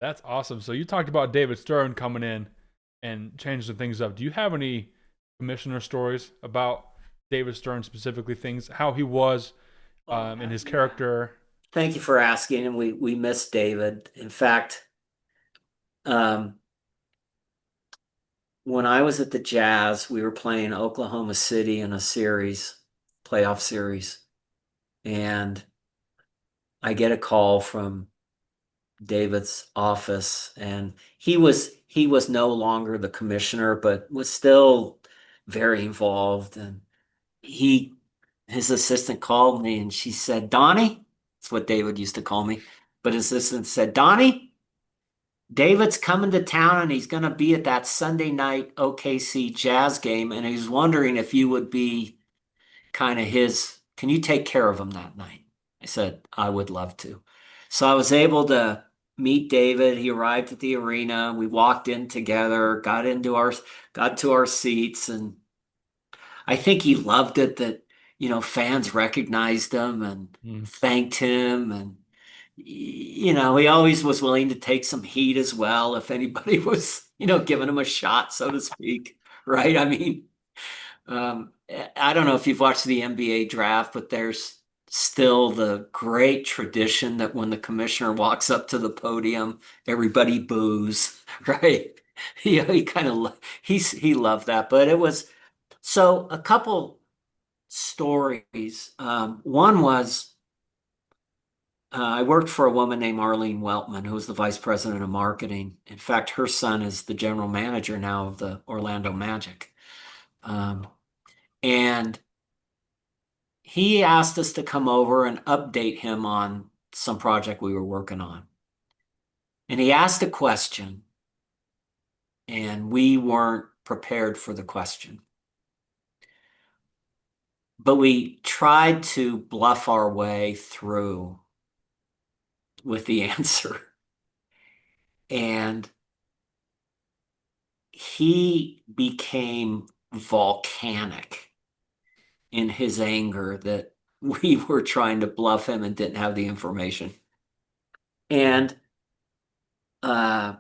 That's awesome. So you talked about David Stern coming in and changing things up. Do you have any commissioner stories about David Stern specifically? Things how he was Oh, in his yeah. character. Thank you for asking, and we miss David. In fact, um, when I was at the Jazz, we were playing Oklahoma City in a series, playoff series, and I get a call from David's office, and he was no longer the commissioner, but was still very involved. And he his assistant called me and she said, Donnie, that's what David used to call me, but his assistant said, Donnie, David's coming to town and he's going to be at that Sunday night OKC Jazz game, and he's wondering if you would be kind of can you take care of him that night? I said, I would love to. So I was able to meet David. He arrived at the arena. We walked in together, got to our seats, and I think he loved it that, fans recognized him and Mm. thanked him. And, he always was willing to take some heat as well if anybody was, giving him a shot, so to speak. Right. I mean, I don't know if you've watched the NBA draft, but there's still the great tradition that when the commissioner walks up to the podium, everybody boos, right? He kind of he loved that, but it was so a couple stories. One was I worked for a woman named Arlene Weltman, who was the vice president of marketing. In fact, her son is the general manager now of the Orlando Magic. Um, and he asked us to come over and update him on some project we were working on. And he asked a question, and we weren't prepared for the question. But we tried to bluff our way through with the answer. And he became volcanic in his anger that we were trying to bluff him and didn't have the information. And uh,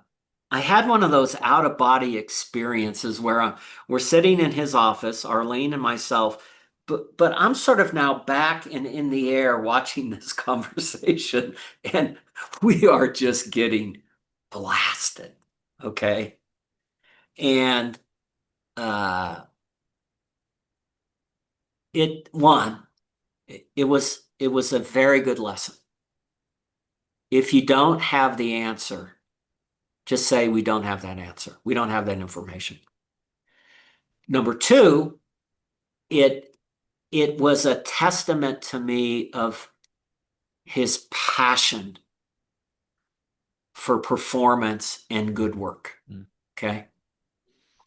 I had one of those out of body experiences where we're sitting in his office, Arlene and myself, but I'm sort of now back in the air watching this conversation, and we are just getting blasted. Okay. And uh, it one, it was a very good lesson. If you don't have the answer, just say we don't have that answer. We don't have that information. Number two, it it was a testament to me of his passion for performance and good work. Mm. Okay.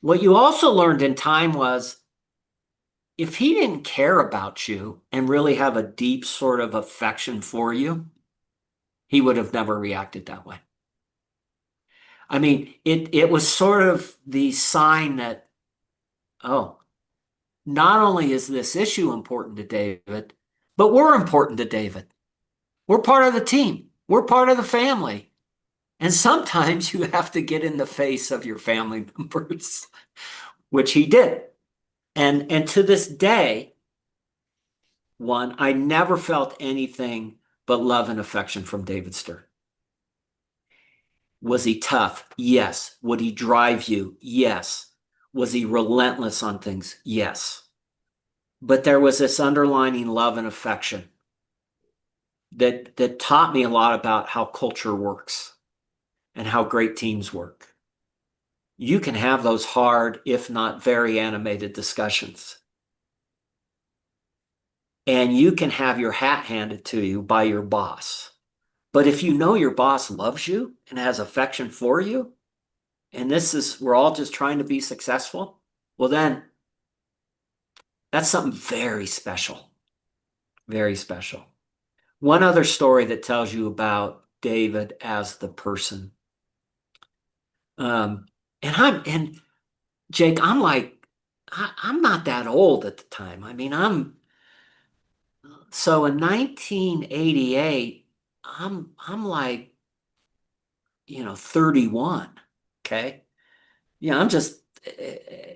What you also learned in time was if he didn't care about you and really have a deep sort of affection for you, he would have never reacted that way. I mean, it was sort of the sign that, oh, not only is this issue important to David, but we're important to David. We're part of the team. We're part of the family. And sometimes you have to get in the face of your family members, which he did. And to this day, I never felt anything but love and affection from David Stern. Was he tough? Yes. Would he drive you? Yes. Was he relentless on things? Yes. But there was this underlining love and affection that taught me a lot about how culture works and how great teams work. You can have those hard, if not very animated discussions. And you can have your hat handed to you by your boss. But if you know your boss loves you and has affection for you, and we're all just trying to be successful, well, then that's something very special, very special. One other story that tells you about David as the person. Um, and Jake, I'm like, I'm not that old at the time. I mean, so in 1988, I'm like 31. Okay. Yeah, I'm just,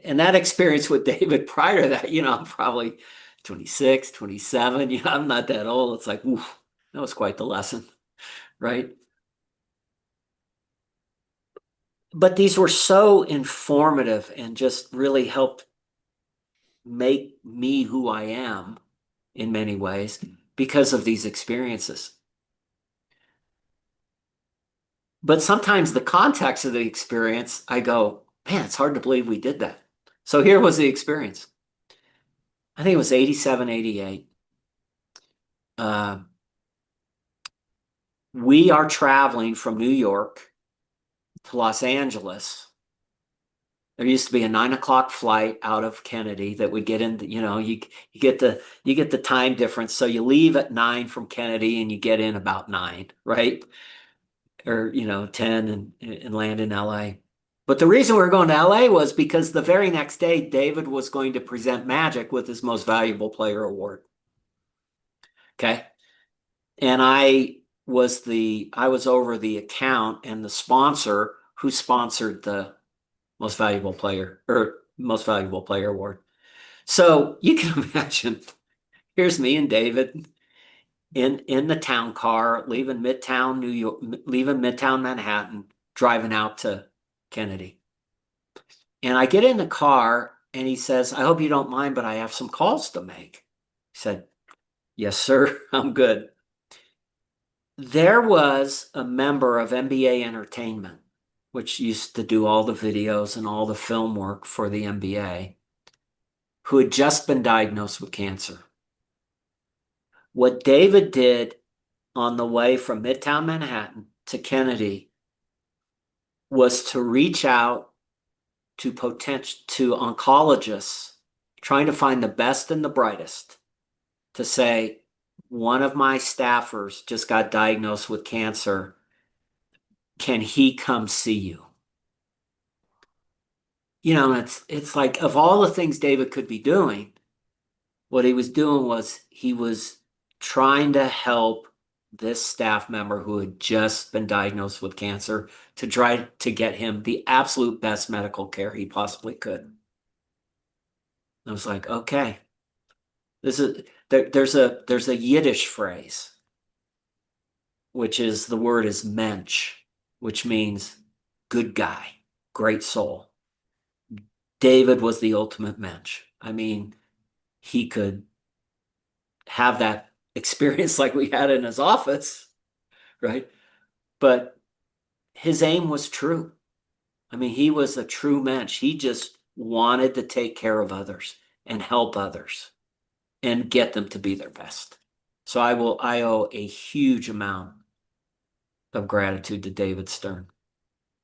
and that experience with David prior to that, I'm probably 26, 27. I'm not that old. It's like, oof, that was quite the lesson, right? But these were so informative and just really helped make me who I am in many ways because of these experiences. But sometimes the context of the experience, I go, man, it's hard to believe we did that. So here was the experience. I think it was 87, 88. Uh, we are traveling from New York to Los Angeles. There used to be a 9 o'clock flight out of Kennedy that would get into, you get the time difference. So you leave at 9 from Kennedy and you get in about 9, right? Or 10 and land in LA. But the reason we were going to LA was because the very next day, David was going to present Magic with his Most Valuable Player award. Okay. And I was over the account and the sponsor who sponsored the Most Valuable Player or Most Valuable Player award. So you can imagine, here's me and David in the town car, leaving Midtown New York, leaving Midtown Manhattan, driving out to Kennedy. And I get in the car and he says, I hope you don't mind, but I have some calls to make. He said, yes, sir, I'm good. There was a member of NBA Entertainment, which used to do all the videos and all the film work for the NBA, who had just been diagnosed with cancer. What David did on the way from Midtown Manhattan to Kennedy was to reach out to oncologists trying to find the best and the brightest to say, one of my staffers just got diagnosed with cancer. Can he come see you? It's like, of all the things David could be doing, what he was doing was he was trying to help this staff member who had just been diagnosed with cancer to try to get him the absolute best medical care he possibly could. I was like, okay, there's a Yiddish phrase, which is the word is mensch, which means good guy, great soul. David was the ultimate mensch. I mean, he could have that experience like we had in his office, right? But his aim was true. I mean, he was a true mensch. He just wanted to take care of others and help others and get them to be their best. So I owe a huge amount of gratitude to David Stern.